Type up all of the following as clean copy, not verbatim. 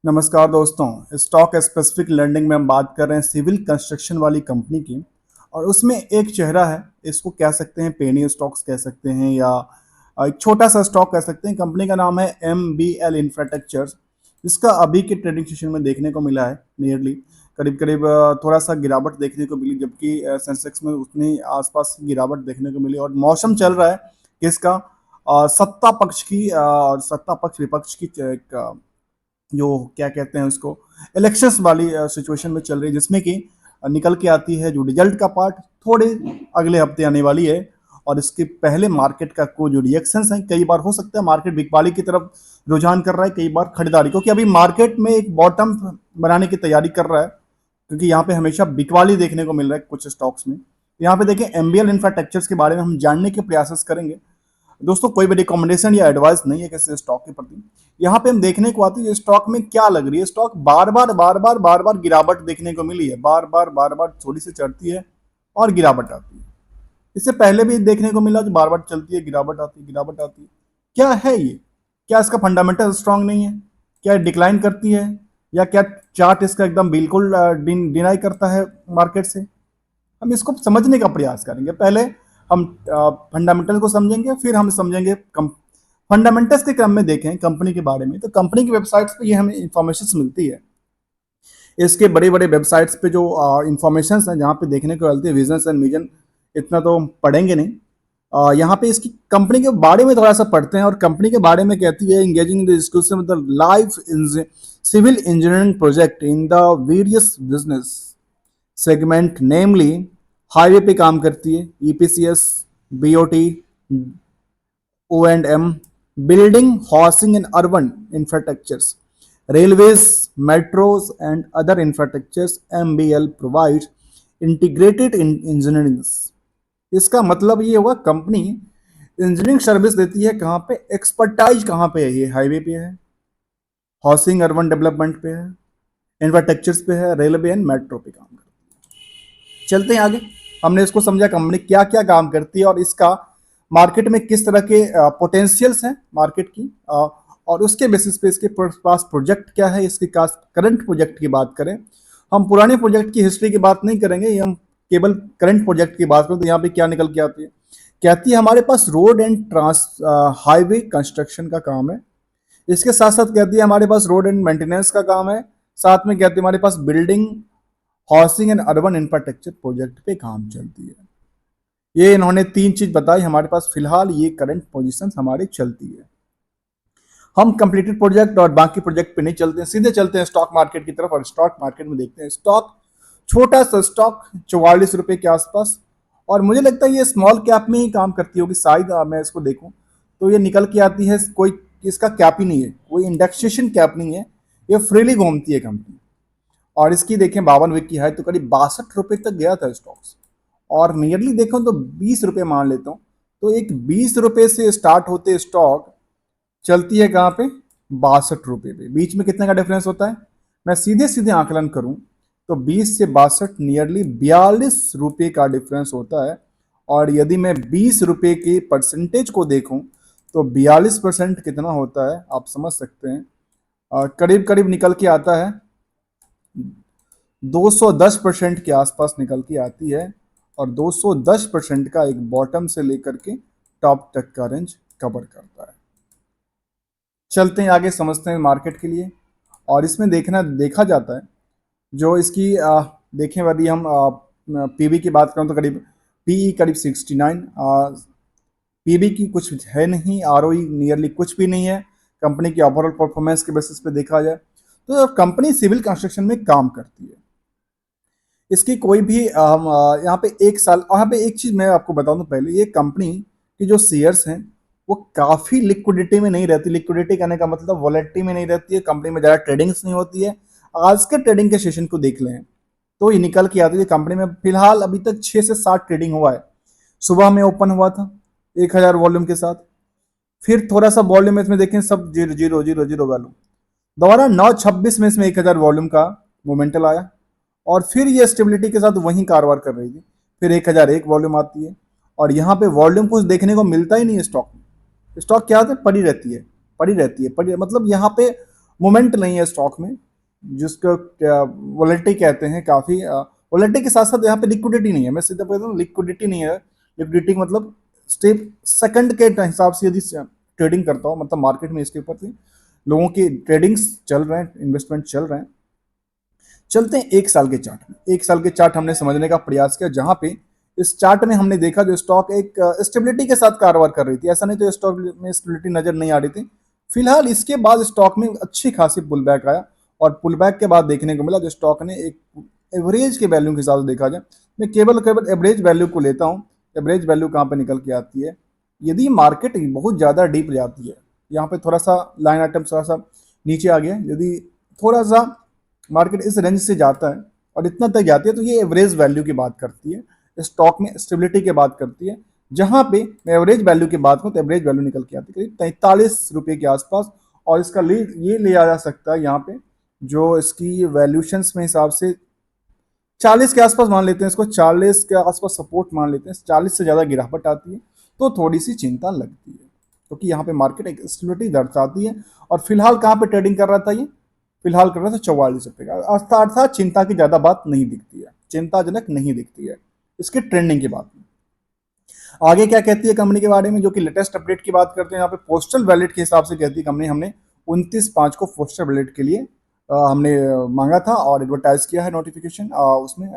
नमस्कार दोस्तों। Stock specific landing में हम बात कर रहे हैं सिविल कंस्ट्रक्शन वाली कंपनी की। और उसमें एक चेहरा है, इसको कह सकते हैं पेनी स्टॉक्स कह सकते हैं या एक छोटा सा स्टॉक कह सकते हैं। कंपनी का नाम है MBL इंफ्रास्ट्रक्चर्स। इसका अभी के ट्रेडिंग सेशन में देखने को मिला है नियरली करीब करीब थोड़ा सा गिरावट देखने को मिली, जबकि सेंसेक्स में उतनी आसपास की गिरावट देखने को मिली। और मौसम चल रहा है कि इसका सत्ता पक्ष की और सत्ता पक्ष विपक्ष की एक जो क्या कहते हैं उसको इलेक्शंस वाली सिचुएशन में चल रही है, जिसमें कि निकल के आती है जो रिजल्ट का पार्ट थोड़े अगले हफ्ते आने वाली है। और इसके पहले मार्केट का को जो रिएक्शंस हैं, कई बार हो सकता है मार्केट बिकवाली की तरफ रुझान कर रहा है, कई बार खरीदारी, क्योंकि अभी मार्केट में एक बॉटम बनाने की तैयारी कर रहा है। क्योंकि यहाँ पे हमेशा बिकवाली देखने को मिल रहा है कुछ स्टॉक्स में। यहाँ पे देखें MBL इंफ्रास्ट्रक्चर्स के बारे में हम जानने के प्रयास करेंगे। दोस्तों कोई भी रिकमेंडेशन या एडवाइस नहीं है किसी स्टॉक के प्रति। यहाँ पे हम देखने को आती है स्टॉक में क्या लग रही है। स्टॉक बार बार गिरावट देखने को मिली है, बार बार थोड़ी सी चढ़ती है और गिरावट आती है। इससे पहले भी देखने को मिला जो बार बार चलती है, गिरावट आती है, गिरावट आती है। क्या है ये? क्या इसका फंडामेंटल स्ट्रांग नहीं है? क्या डिक्लाइन करती है? या क्या चार्ट इसका एकदम बिल्कुल डिनाई करता है मार्केट से? हम इसको समझने का प्रयास करेंगे। पहले हम फंडामेंटल को समझेंगे, फिर हम समझेंगे फंडामेंटल्स के क्रम में देखें कंपनी के बारे में। तो कंपनी की वेबसाइट्स पे ये हमें इंफॉर्मेशन मिलती है। इसके बड़े बड़े वेबसाइट्स पे जो इंफॉर्मेशन है, जहाँ पे देखने को मिलती है विजन एंड मिशन, इतना तो हम पढ़ेंगे नहीं। यहाँ पे इसकी कंपनी के बारे में थोड़ा सा पढ़ते हैं। और कंपनी के बारे में कहती है engaging in the discussion with the life in civil engineering project in the various business segment, namely highway पे काम करती है, EPCS, BOT, O&M, building, housing and urban infrastructures, railways, metros and other infrastructures. MBL provides integrated in engineering. इसका मतलब ये हुआ company engineering service देती है। कहाँ पे एक्सपर्टाइज, कहाँ पे है? ये हाईवे पे है, हाउसिंग अर्बन डेवलपमेंट पे है, इंफ्रास्ट्रक्चर्स पे है, रेलवे एंड मेट्रो पे काम करती है। चलते हैं आगे। हमने इसको समझा कंपनी क्या क्या काम करती है और इसका मार्केट में किस तरह के पोटेंशियल्स हैं मार्केट की, और उसके बेसिस पे इसके पास प्रोजेक्ट क्या है। इसके करंट प्रोजेक्ट की बात करें, हम पुराने प्रोजेक्ट की हिस्ट्री की बात नहीं करेंगे, ये हम केवल करंट प्रोजेक्ट की बात करें। तो यहाँ पे क्या निकल के आती है? कहती है हमारे पास रोड एंड हाईवे कंस्ट्रक्शन का काम है। इसके साथ साथ कहती है हमारे पास रोड एंड मेंटेनेंस का काम है। साथ में कहती है हमारे पास building, housing and urban infrastructure project पे काम चलती है। ये इन्होंने तीन चीज बताई हमारे पास फिलहाल ये करंट पोजीशन हमारी चलती है। हम कंप्लीटेड प्रोजेक्ट और बाकी प्रोजेक्ट पे नहीं चलते हैं, सीधे चलते हैं स्टॉक मार्केट की तरफ। और स्टॉक मार्केट में देखते हैं स्टॉक, छोटा सा स्टॉक 44 रुपए के आसपास। और मुझे लगता है ये स्मॉल कैप में ही काम करती होगी शायद। मैं इसको देखूं तो ये निकल के आती है, कोई इसका कैप ही नहीं है, कोई इंडेक्सेशन कैप नहीं है, ये फ्रीली घूमती है कंपनी। और इसकी देखें 52 वीक की है तो करीब 62 रुपए तक गया था स्टॉक्स। और नियरली देखो तो 20 रुपए मान लेता हूँ। तो एक 20 रुपए से स्टार्ट होते स्टॉक चलती है कहाँ पे? 62 रुपए पे। बीच में कितने का डिफरेंस होता है? मैं सीधे सीधे आकलन करूं तो 20 से 62 नियरली 42 रुपए का डिफरेंस होता है। और यदि मैं 20 रुपए के परसेंटेज को देखूं तो 42% कितना होता है आप समझ सकते हैं। करीब करीब निकल के आता है 210% के आसपास निकल के आती है। और 210% का एक बॉटम से लेकर के टॉप तक का रेंज कवर करता है। चलते हैं आगे, समझते हैं मार्केट के लिए। और इसमें देखा जाता है जो इसकी देखें यदि हम PB की बात करें तो करीब PE करीब 69, PB की कुछ है नहीं, ROE नियरली कुछ भी नहीं है। कंपनी की ओवरऑल परफॉर्मेंस के बेसिस पे देखा जाए तो कंपनी सिविल कंस्ट्रक्शन में काम करती है। इसकी कोई भी यहाँ पे एक साल, यहाँ पे एक चीज़ मैं आपको बता दूं पहले, ये कंपनी की जो शेयर्स हैं वो काफ़ी लिक्विडिटी में नहीं रहती। लिक्विडिटी कहने का मतलब वॉलेटिलिटी में नहीं रहती है, कंपनी में ज़्यादा ट्रेडिंग्स नहीं होती है। आज के ट्रेडिंग के सेशन को देख लें तो ये निकल के आती है कंपनी में फिलहाल अभी तक 6 से 7 ट्रेडिंग हुआ है। सुबह में ओपन हुआ था 1000 वॉल्यूम के साथ, फिर थोड़ा सा वॉल्यूम इसमें देखें सब 0 0 0 0 वैल्यू, दोबारा 9:26 में इसमें 1000 वॉल्यूम का मोमेंटल आया। और फिर ये स्टेबिलिटी के साथ वहीं कारोबार कर रही थी। फिर 1001 वॉल्यूम आती है और यहाँ पे वॉल्यूम कुछ देखने को मिलता ही नहीं है स्टॉक में। स्टॉक क्या होता है? पड़ी रहती है, पड़ी रहती है, पड़ी, मतलब यहाँ पे मोमेंट नहीं है स्टॉक में, जिसको वोलेटिलिटी कहते हैं। काफ़ी वोलेटिलिटी के साथ साथ यहाँ पे लिक्विडिटी नहीं है। मैं सीधा कहता हूँ लिक्विडिटी नहीं है। लिक्विडिटी मतलब स्टेप सेकंड के हिसाब से यदि ट्रेडिंग करता हो, मतलब मार्केट में इसके ऊपर से लोगों की ट्रेडिंग्स चल रहे हैं, इन्वेस्टमेंट चल रहे हैं। चलते हैं एक साल के चार्ट में। एक साल के चार्ट हमने समझने का प्रयास किया, जहां पे इस चार्ट में हमने देखा जो स्टॉक एक स्टेबिलिटी के साथ कारोबार कर रही थी। ऐसा नहीं तो स्टॉक में स्टेबिलिटी नजर नहीं आ रही थी। फिलहाल इसके बाद स्टॉक में अच्छी खासी पुल बैक आया, और पुल बैक के बाद देखने को मिला जो स्टॉक ने एक एवरेज के वैल्यू के हिसाब से देखा जाए, मैं केवल केवल एवरेज वैल्यू को लेता हूँ। एवरेज वैल्यू कहाँ पे निकल के आती है? यदि मार्केट बहुत ज़्यादा डीप जाती है, यहाँ पे थोड़ा सा लाइन आइटम थोड़ा सा नीचे आ गया, यदि थोड़ा सा मार्केट इस रेंज से जाता है और इतना तक जाती है, तो ये एवरेज वैल्यू की बात करती है, स्टॉक में स्टेबिलिटी की बात करती है। जहां पे मैं एवरेज वैल्यू की बात करूँ तो एवरेज वैल्यू निकल के आती है करीब 43 रुपये के आसपास। और इसका लीड ये लिया जा सकता है यहाँ पे, जो इसकी वैल्यूशंस में हिसाब से 40 के आसपास मान लेते हैं इसको, 40 के आसपास सपोर्ट मान लेते हैं। 40 से ज़्यादा गिरावट आती है तो थोड़ी सी चिंता लगती है, क्योंकि यहाँ पे मार्केट एक स्टेबिलिटी दर्शाती है। और फिलहाल कहाँ पे ट्रेडिंग कर रहा था ये? फिलहाल कर रहा था 44 रुपये का। अर्थात चिंता की ज़्यादा बात नहीं दिखती है, चिंताजनक नहीं दिखती है इसके ट्रेंडिंग की बात में। आगे क्या कहती है कंपनी के बारे में, जो कि लेटेस्ट अपडेट की बात करते हैं यहाँ पे पोस्टल बैलेट के हिसाब से कहती है कंपनी, हमने 29/5 को पोस्टल बैलेट के लिए हमने मांगा था और एडवर्टाइज किया है नोटिफिकेशन, उसमें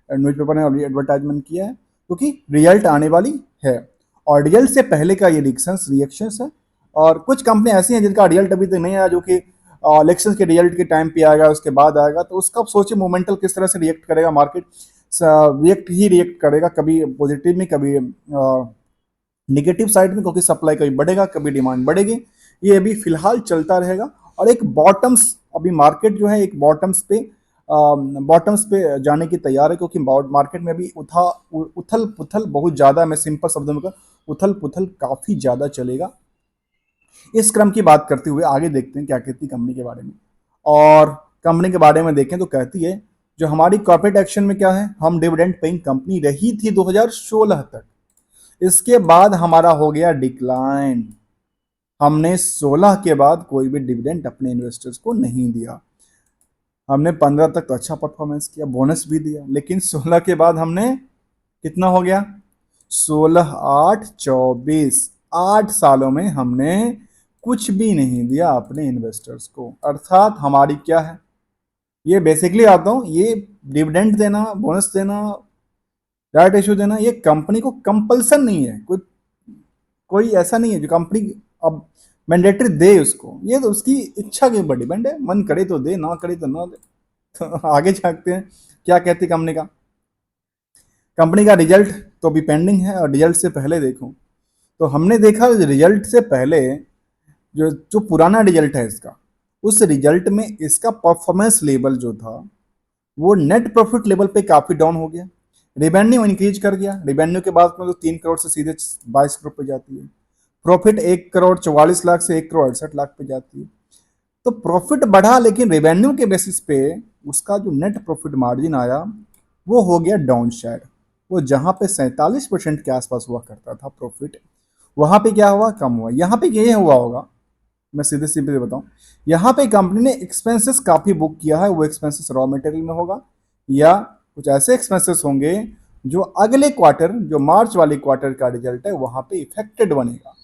न्यूज़पेपर ने ऑलरेडी एडवर्टाइजमेंट किया है, क्योंकि रिजल्ट आने वाली है। और रिजल्ट से पहले का ये रिएक्शंस है। और कुछ कंपनी ऐसी हैं जिनका रिजल्ट अभी तक नहीं आया, जो कि इलेक्शन के रिजल्ट के टाइम पे आएगा, उसके बाद आएगा, तो उसका अब सोचिए मोमेंटल किस तरह से रिएक्ट करेगा मार्केट। रिएक्ट करेगा, कभी पॉजिटिव में, कभी निगेटिव साइड में, क्योंकि सप्लाई कभी बढ़ेगा कभी डिमांड बढ़ेगी। ये अभी फिलहाल चलता रहेगा। और एक बॉटम्स, अभी मार्केट जो है एक बॉटम्स पे जाने की तैयार है, क्योंकि मार्केट में अभी उथल पुथल बहुत ज़्यादा, मैं सिंपल शब्दों में कहूं, उथल पुथल काफ़ी ज़्यादा चलेगा। इस क्रम की बात करते हुए आगे देखते हैं क्या कहती है कंपनी के बारे में। और कंपनी के बारे में देखें तो कहती है जो हमारी कॉर्पोरेट एक्शन में क्या है, हम डिविडेंड पेइंग कंपनी रही थी 2016 तक। इसके बाद हमारा हो गया डिक्लाइन। हमने 16 के बाद कोई भी डिविडेंड अपने इन्वेस्टर्स को नहीं दिया। हमने 15 तक तो अच्छा परफॉर्मेंस किया, बोनस भी दिया, लेकिन 16 के बाद हमने कितना हो गया, 16, 8, 24, 8 सालों में हमने कुछ भी नहीं दिया अपने इन्वेस्टर्स को। अर्थात हमारी क्या है, ये बेसिकली आता हूँ, ये डिविडेंड देना, बोनस देना, राइट इशू देना, ये कंपनी को कंपल्सन नहीं है। कोई ऐसा नहीं है जो कंपनी अब मैंडेटरी दे उसको, ये तो उसकी इच्छा के ऊपर डिपेंड है। मन करे तो दे, ना करे तो ना दे। तो आगे झांकते हैं क्या कहती कंपनी का रिजल्ट तो अभी पेंडिंग है। और रिजल्ट से पहले देखूं तो हमने देखा रिजल्ट से पहले जो जो पुराना रिजल्ट है इसका, उस रिजल्ट में इसका परफॉर्मेंस लेवल जो था वो नेट प्रॉफिट लेवल पे काफ़ी डाउन हो गया। रेवेन्यू इंक्रीज कर गया, रेवेन्यू के बाद में तो 3 करोड़ से सीधे 22 करोड़ पे जाती है। प्रॉफिट 1 करोड़ 44 लाख से 1 करोड़ 68 लाख पे जाती है। तो प्रॉफिट बढ़ा, लेकिन रेवेन्यू के बेसिस पे उसका जो नेट प्रॉफिट मार्जिन आया वो हो गया डाउन शेड। वो जहाँ पे 47% के आसपास हुआ करता था प्रॉफिट, वहाँ पे क्या हुआ, कम हुआ। यहाँ पे ये हुआ होगा, मैं सीधे सीधे बताऊँ, यहाँ पे कंपनी ने एक्सपेंसेस काफ़ी बुक किया है। वो एक्सपेंसेस रॉ मटेरियल में होगा, या कुछ ऐसे एक्सपेंसेस होंगे जो अगले क्वार्टर, जो मार्च वाले क्वार्टर का रिजल्ट है, वहाँ पे इफेक्टेड बनेगा।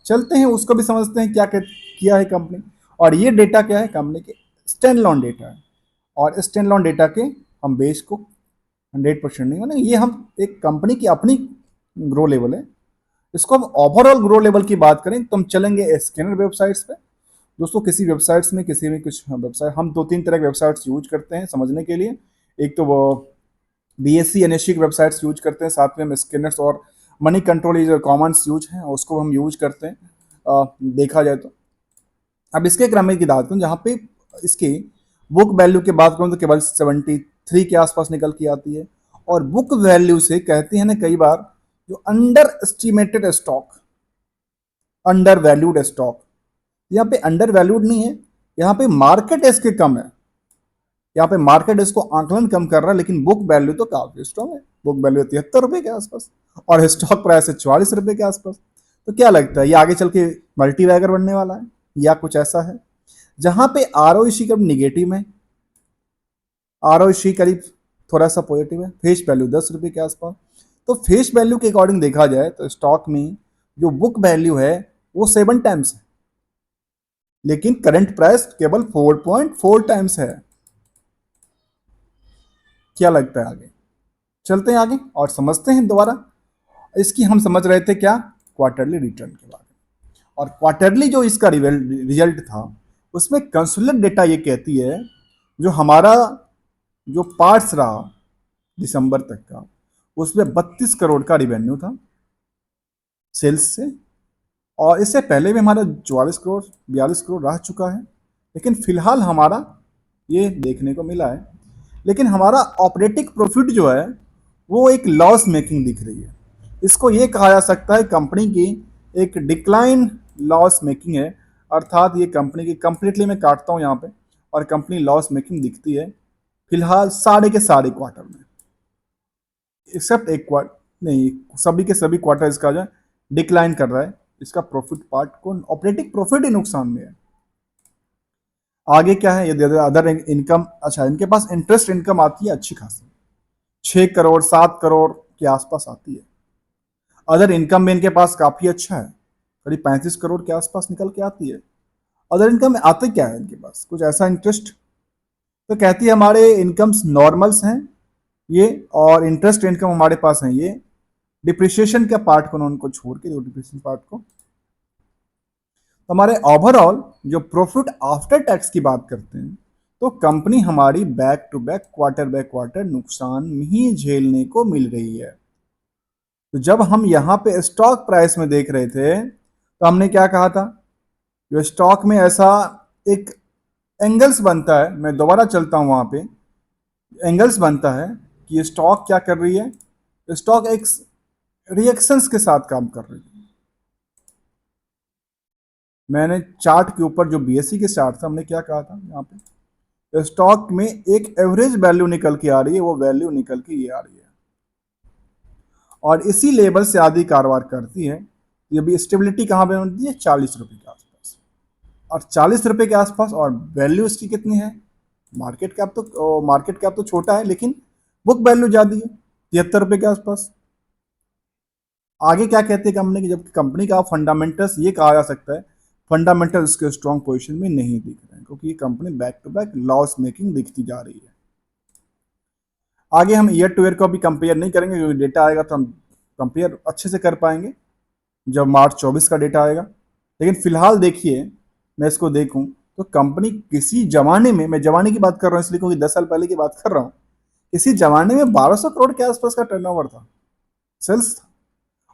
चलते हैं उसको भी समझते हैं क्या किया है कंपनी। और ये डेटा क्या है, कंपनी के स्टैंड लोन डेटा है। और स्टैंड लोन डेटा के हम बेस को 100% नहीं माने, ये हम एक कंपनी की अपनी ग्रो लेवल है। इसको हम ओवरऑल ग्रो लेवल की बात करें तो हम चलेंगे स्कैनर वेबसाइट्स पे। दोस्तों किसी वेबसाइट्स में, किसी भी कुछ वेबसाइट, हम 2-3 तरह के वेबसाइट्स यूज करते हैं समझने के लिए। एक तो वो BSE NSE की वेबसाइट्स यूज करते हैं, साथ में हम स्कैनर्स और मनी कंट्रोल जो कॉमन्स यूज हैं उसको हम यूज करते हैं देखा जाए तो। अब इसके क्रम की बात करूँ, जहाँ पे इसकी बुक वैल्यू की बात करूँ तो केवल 73 के आसपास निकल के आती है। और बुक वैल्यू से कहती है ना कई बार जो under estimated stock, under valued stock, यहाँ पे अंडर वैल्यूड नहीं है, यहाँ पे मार्केट इसके कम है। यहाँ पे मार्केट इसको आंकलन कम कर रहा है, लेकिन बुक वैल्यू तो काफी स्ट्रॉन्ग है। बुक वैल्यू 73 रुपये के आसपास और स्टॉक प्राइस है 44 रुपये के आसपास। तो क्या लगता है ये आगे चल के मल्टीवैगर बनने वाला है या कुछ ऐसा है? जहां पे आरओसी करीब निगेटिव है, आरओसी करीब थोड़ा सा पॉजिटिव है, फेस वैल्यू 10 रुपये के आसपास। तो फेस वैल्यू के अकॉर्डिंग देखा जाए तो स्टॉक में जो बुक वैल्यू है वो 7 टाइम्स है, लेकिन करंट प्राइस केवल 4.4 टाइम्स है। क्या लगता है आगे? चलते हैं आगे और समझते हैं दोबारा। इसकी हम समझ रहे थे क्या, क्वार्टरली रिटर्न के बारे में। और क्वार्टरली जो इसका रिजल्ट था उसमें कंसोलिडेटेड डेटा ये कहती है जो हमारा जो पार्ट्स रहा दिसंबर तक का, उसमें 32 करोड़ का रिवेन्यू था सेल्स से, और इससे पहले भी हमारा 44 करोड़ 42 करोड़ रह चुका है, लेकिन फिलहाल हमारा ये देखने को मिला है। लेकिन हमारा ऑपरेटिंग प्रॉफिट जो है वो एक लॉस मेकिंग दिख रही है। इसको ये कहा जा सकता है कंपनी की एक डिक्लाइन लॉस मेकिंग है, अर्थात ये कंपनी की कंप्लीटली मैं काटता हूँ यहाँ पे, और कंपनी लॉस मेकिंग दिखती है फिलहाल सारे के सारे क्वार्टर में, एक्सेप्ट एक क्वार्टर नहीं, सभी के सभी क्वार्टर इसका जो है डिक्लाइन कर रहा है। इसका प्रॉफिट पार्ट को, ऑपरेटिंग प्रॉफिट ही नुकसान में है। आगे क्या है, ये अदर इनकम, अच्छा इनके पास इंटरेस्ट इनकम आती है अच्छी खासी, 6 करोड़ 7 करोड़ के आसपास आती है। अदर इनकम में इनके पास काफी अच्छा है, करीब 35 करोड़ के आसपास निकल के आती है। अदर इनकम में आते क्या है इनके पास, कुछ ऐसा इंटरेस्ट, तो कहती है हमारे इनकम्स नॉर्मल्स हैं ये, और इंटरेस्ट इनकम हमारे पास है ये, डिप्रिसिएशन के पार्ट को उनको छोड़ के, डिप्रिसिएशन पार्ट को। तो हमारे ओवरऑल जो प्रॉफिट आफ्टर टैक्स की बात करते हैं तो कंपनी हमारी back to back quarter by quarter नुकसान ही झेलने को मिल रही है। तो जब हम यहाँ पे स्टॉक प्राइस में देख रहे थे तो हमने क्या कहा था, जो स्टॉक में ऐसा एक एंगल्स बनता है, मैं दोबारा चलता हूँ वहाँ पे, एंगल्स बनता है कि स्टॉक क्या कर रही है, स्टॉक एक रिएक्शंस के साथ काम कर रही है। मैंने चार्ट के ऊपर जो बीएससी के चार्ट था हमने क्या कहा था, यहाँ पे स्टॉक में एक एवरेज वैल्यू निकल के आ रही है, वो वैल्यू निकल के ये आ रही है और इसी लेवल से आधी कारोबार करती है। ये भी स्टेबिलिटी कहाँ पे बनती है, 40 रुपये के आसपास, और 40 रुपये के आसपास, और वैल्यू इसकी कितनी है, मार्केट कैप तो छोटा है लेकिन बुक वैल्यू ज़्यादा है, 73 रुपये के आसपास। आगे क्या कहते हैं कंपनी की, जब कंपनी का फंडामेंटल्स ये कहा जा सकता है, फंडामेंटल इसके स्ट्रॉन्ग पोजीशन में नहीं दिख रहे हैं क्योंकि ये company back to back loss making दिखती जा रही है। आगे हम ईयर टू ईयर को भी कंपेयर नहीं करेंगे क्योंकि डेटा आएगा तो हम कंपेयर अच्छे से कर पाएंगे जब मार्च 24 का डेटा आएगा। लेकिन फिलहाल देखिए, मैं इसको देखूं तो कंपनी किसी जमाने में, मैं जमाने की बात कर रहा हूँ इसलिए क्योंकि 10 साल पहले की बात कर रहा हूँ, इसी जमाने में 1200 करोड़ के आसपास का टर्नओवर था, सेल्स था,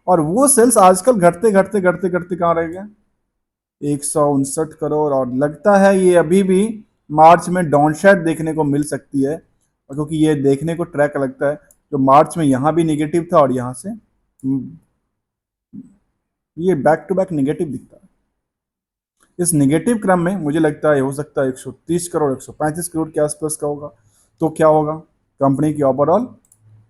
और वो सेल्स आजकल घटते घटते घटते घटते कहाँ रह गया, 159 करोड़। और लगता है ये अभी भी मार्च में डाउनसाइड देखने को मिल सकती है, और क्योंकि ये देखने को ट्रैक लगता है जो मार्च में यहाँ भी निगेटिव था और यहाँ से ये बैक टू बैक निगेटिव दिखता है। इस निगेटिव क्रम में मुझे लगता है हो सकता है 130 करोड़ 135 करोड़ के आसपास का होगा। तो क्या होगा, कंपनी की ओवरऑल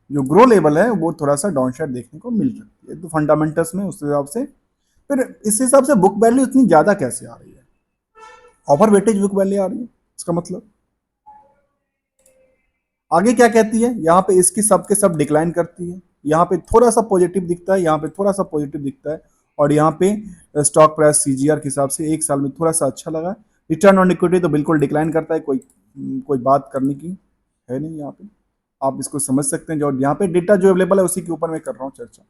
जो ग्रो लेवल है वो थोड़ा सा डाउनसाइड देखने को मिल सकती है। तो फंडामेंटल्स में उस हिसाब से, फिर इस हिसाब से बुक वैल्यू इतनी ज़्यादा कैसे आ रही है, ओवर वेटेज बुक वैल्यू आ रही है, इसका मतलब आगे क्या कहती है, यहाँ पे इसकी सबके सब डिक्लाइन करती है, यहाँ पे थोड़ा सा पॉजिटिव दिखता है, यहाँ पे थोड़ा सा पॉजिटिव दिखता है, और यहाँ पे स्टॉक प्राइस सीजीआर के हिसाब से एक साल में थोड़ा सा अच्छा लगा। रिटर्न ऑन इक्विटी तो बिल्कुल डिक्लाइन करता है, कोई कोई बात करने की है नहीं यहाँ पे, आप इसको समझ सकते हैं। जो यहाँ पे डेटा जो अवेलेबल है उसी के ऊपर मैं कर रहा हूँ चर्चा।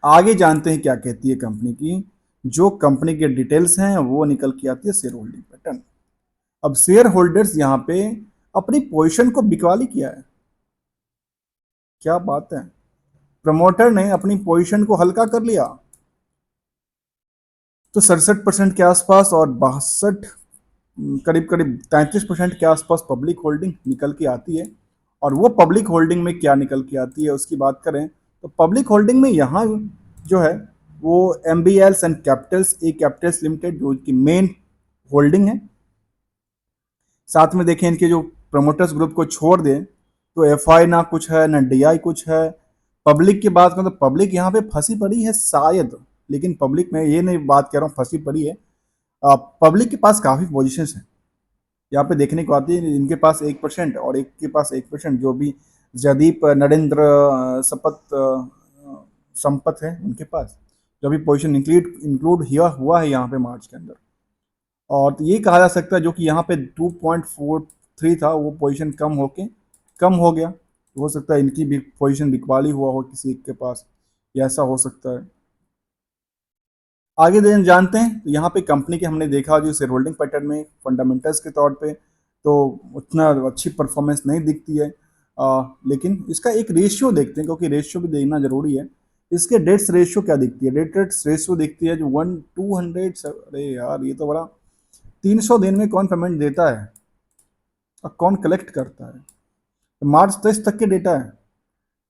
आगे जानते हैं क्या कहती है कंपनी की, जो कंपनी के डिटेल्स हैं वो निकल के आती है शेयर होल्डिंग पैटर्न। अब शेयर होल्डर्स यहाँ पे अपनी पोजीशन को बिकवाली किया है, क्या बात है, प्रमोटर ने अपनी पोजीशन को हल्का कर लिया। तो 67% के आसपास और 62 करीब करीब 33% के आसपास पब्लिक होल्डिंग निकल के आती है। और वो पब्लिक होल्डिंग में क्या निकल के आती है उसकी बात करें तो पब्लिक होल्डिंग में यहाँ जो है वो MBLs and Capitals, A Capitals limited जो कि मेन होल्डिंग है। साथ में देखें इनके जो प्रमोटर्स ग्रुप को छोड़ दें तो FI ना कुछ है ना DI कुछ है। पब्लिक की बात करें तो पब्लिक यहाँ पे फंसी पड़ी है शायद, लेकिन पब्लिक में ये नहीं बात कह रहा हूँ फंसी पड़ी है, पब्लिक के पास काफ़ी पोजीशंस हैं, यहाँ पे देखने को आती है। इनके पास 1% और एक के पास 1%, जो भी जयदीप नरेंद्र संपत है उनके पास, जो भी पोजीशन इंक्लूड इंक्लूड हुआ है यहाँ पे मार्च के अंदर। और तो ये कहा जा सकता है जो कि यहाँ पे 2.43 था, वो पोजीशन कम हो गया। हो सकता है इनकी भी पोजीशन बिकवाली हुआ हो किसी एक के पास, या ऐसा हो सकता है। आगे दिन जानते हैं, तो यहाँ पे कंपनी के हमने देखा जो शेयर होल्डिंग पैटर्न में फंडामेंटल्स के तौर पे तो उतना अच्छी परफॉर्मेंस नहीं दिखती है। लेकिन इसका एक रेशियो देखते हैं, क्योंकि रेशियो भी देखना जरूरी है। इसके डेट्स रेशियो क्या दिखती है? डेट्स रेशियो दिखती है जो 1/200। अरे यार, ये तो बड़ा। 300 दिन में कौन पेमेंट देता है और कौन कलेक्ट करता है? तो मार्च 23 तक के डेटा है।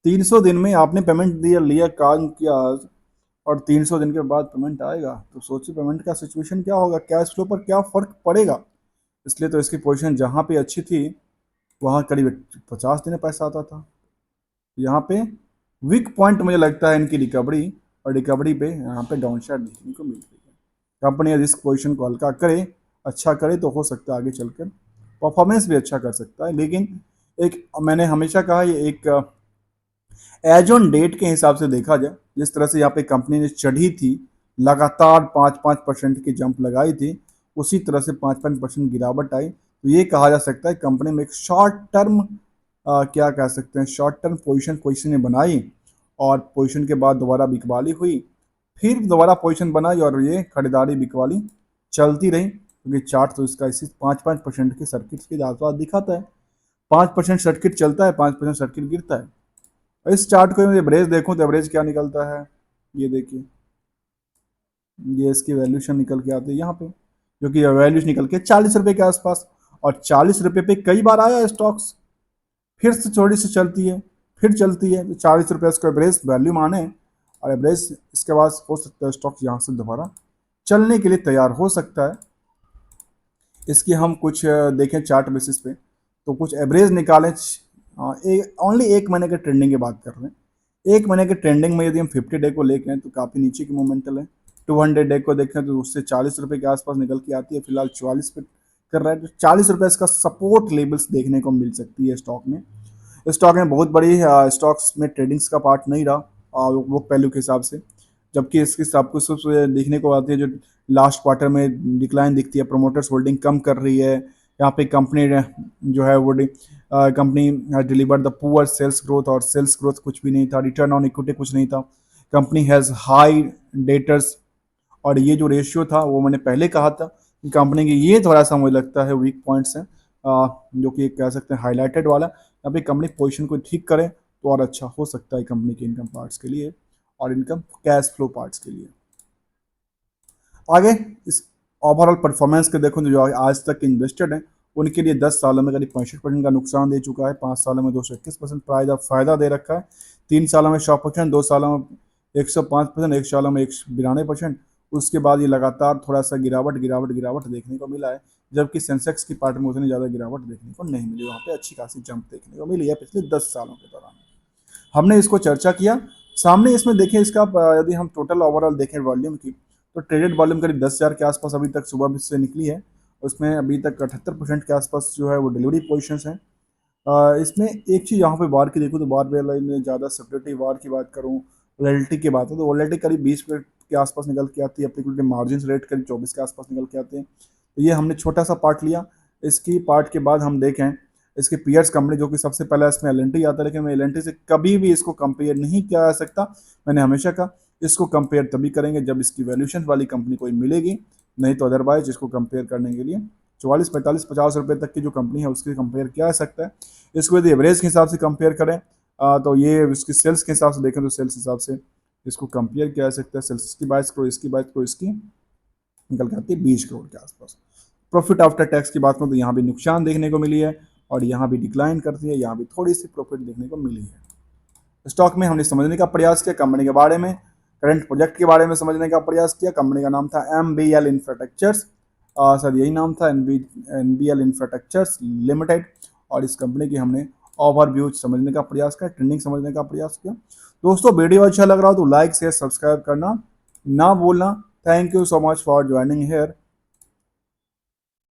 300 दिन में आपने पेमेंट दिया, लिया, काम किया, और 300 दिन के बाद पेमेंट आएगा, तो सोचिए पेमेंट का सिचुएशन क्या होगा, कैश फ्लो पर क्या फर्क पड़ेगा। इसलिए तो इसकी पोजीशन जहाँ पे अच्छी थी वहाँ करीब 50 दिन में पैसा आता था। यहाँ पे वीक पॉइंट मुझे लगता है इनकी रिकवरी, और रिकवरी पे यहाँ पे डाउन साइड देखने को मिल रही है। कंपनी रिस्क पोजीशन को हल्का करे, अच्छा करे, तो हो सकता है आगे चलकर परफॉर्मेंस भी अच्छा कर सकता है। लेकिन एक मैंने हमेशा कहा, ये एक एज ऑन डेट के हिसाब से देखा जाए, जिस तरह से यहाँ पे कंपनी ने चढ़ी थी, लगातार 5-5% की जंप लगाई थी, उसी तरह से 5-5% गिरावट आई, तो ये कहा जा सकता है कंपनी में एक शॉर्ट टर्म, क्या कह सकते हैं, शॉर्ट टर्म पोजीशन किसी ने बनाई, और पोजीशन के बाद दोबारा बिकवाली हुई, फिर दोबारा पोजीशन बनाई, और ये खरीदारी बिकवाली चलती रही, क्योंकि चार्ट तो इसका इसी 5-5% के सर्किट के आसपास दिखाता है। 5% सर्किट चलता है, 5% सर्किट गिरता है। इस चार्ट को मैं एवरेज देखूं तो एवरेज क्या निकलता है, ये देखिए, ये इसकी वैल्यूशन निकल के आती है यहाँ पे, जो कि वैल्यूशन निकल के 40 रुपये के आसपास, और 40 रुपये पे कई बार आया स्टॉक्स, फिर से थोड़ी सी चलती है, फिर चलती है, तो 40 रुपये इसको एवरेज वैल्यू माने, और एवरेज इसके बाद हो सकता है स्टॉक्स यहाँ से दोबारा चलने के लिए तैयार हो सकता है। इसकी हम कुछ देखें चार्ट बेसिस पे, तो कुछ एवरेज निकालें। ओनली 1 महीने के ट्रेंडिंग की बात कर रहे हैं। 1 महीने के ट्रेंडिंग में यदि हम 50 डे को लेके हैं तो काफ़ी नीचे की मोमेंटल है। 200 डे को देखें तो उससे 40 रुपये के आसपास निकल के आती है, फिलहाल 44 पे कर रहा है, तो 40 रुपये इसका सपोर्ट लेवल्स देखने को मिल सकती है स्टॉक में। स्टॉक में बहुत बड़ी स्टॉक्स में ट्रेडिंग्स का पार्ट नहीं रहा वो पहलू के हिसाब से, जबकि इसकी सब कुछ देखने को आती है जो लास्ट क्वार्टर में डिक्लाइन दिखती है, प्रोमोटर्स होल्डिंग कम कर रही है। यहाँ पे कंपनी जो है वो company deliver the poor sales growth, और सेल्स ग्रोथ कुछ भी नहीं था, रिटर्न ऑन इक्विटी कुछ नहीं था। कंपनी हैज़ हाई डेटर्स, और ये जो रेशियो था वो मैंने पहले कहा था कि कंपनी की ये थोड़ा सा मुझे लगता है वीक पॉइंट्स हैं, जो कि कह सकते हैं हाईलाइटेड वाला। यहाँ पे कंपनी पोजीशन को ठीक करे तो और अच्छा हो सकता है कंपनी के इनकम पार्ट्स के लिए और इनकम कैश फ्लो पार्ट्स के लिए। आगे इस ओवरऑल परफॉर्मेंस के देखो तो जो आज तक इन्वेस्टेड हैं उनके लिए 10 सालों में करीब 65% का नुकसान दे चुका है, 5 सालों में 221% फायदा दे रखा है, 3 सालों में 100%, 2 सालों में 105%, 1 सालों में 92%। उसके बाद ये लगातार थोड़ा सा गिरावट देखने को मिला है, जबकि सेंसेक्स की पार्ट में उतनी ज़्यादा गिरावट देखने को नहीं मिली, वहाँ पे अच्छी खासी जंप देखने को मिली है पिछले 10 सालों के दौरान। हमने इसको चर्चा किया सामने। इसमें देखें इसका यदि हम टोटल ओवरऑल देखें वॉल्यूम की, तो ट्रेडेड वॉल्यूम करीब 10,000 के आसपास अभी तक सुबह से निकली है। उसमें अभी तक 78% के आसपास जो है वो डिलीवरी पोजीशंस हैं। इसमें एक चीज़ यहाँ पे बार की देखूँ तो बार वेला में ज़्यादा सेपरेटरी वार की बात करूँ, वॉलेटिलिटी की बात है तो वॉलेटिलिटी करीब 20% के आसपास निकल के आती है, एप्लीकेबिलिटी मार्जिन रेट करीब 24 के आसपास निकल के आते हैं। तो ये हमने छोटा सा पार्ट लिया। इसकी पार्ट के बाद हम देखें इसके पीयर्स कंपनी, जो कि सबसे पहला इसमें एल आता है, लेकिन मैं एल से कभी भी इसको कंपेयर नहीं किया जा सकता। मैंने हमेशा कहा इसको कंपेयर तभी करेंगे जब इसकी वैल्यूशन वाली कंपनी कोई मिलेगी, नहीं तो अदरवाइज इसको कंपेयर करने के लिए 44, 45, 50 रुपये तक की जो कंपनी है उसकी कंपेयर किया जा सकता है। इसको यदि एवरेज के हिसाब से कंपेयर करें तो ये इसकी सेल्स के हिसाब से देखें तो सेल्स हिसाब से इसको कंपेयर किया जा सकता है। सेल्स की 22 करोड़, इसकी 22 करोड़, इसकी निकल के आती है 20 करोड़ के आसपास। प्रॉफिट आफ्टर टैक्स की बात करूँ तो यहाँ भी नुकसान देखने को मिली है, और यहाँ भी डिक्लाइन करती है, यहाँ भी थोड़ी सी प्रॉफिट देखने को मिली है। स्टॉक में हमने समझने का प्रयास किया कंपनी के बारे में, करंट प्रोजेक्ट के बारे में समझने का प्रयास किया। कंपनी का नाम था MBL इंफ्रास्ट्रक्चर्स, सर यही नाम था, MBL इंफ्रास्ट्रक्चर्स लिमिटेड, और इस कंपनी की हमने ओवरव्यू समझने का प्रयास किया, ट्रेंडिंग समझने का प्रयास किया। दोस्तों वीडियो अच्छा लग रहा हो तो लाइक शेयर सब्सक्राइब करना ना भूलना। Thank you so much for joining hair.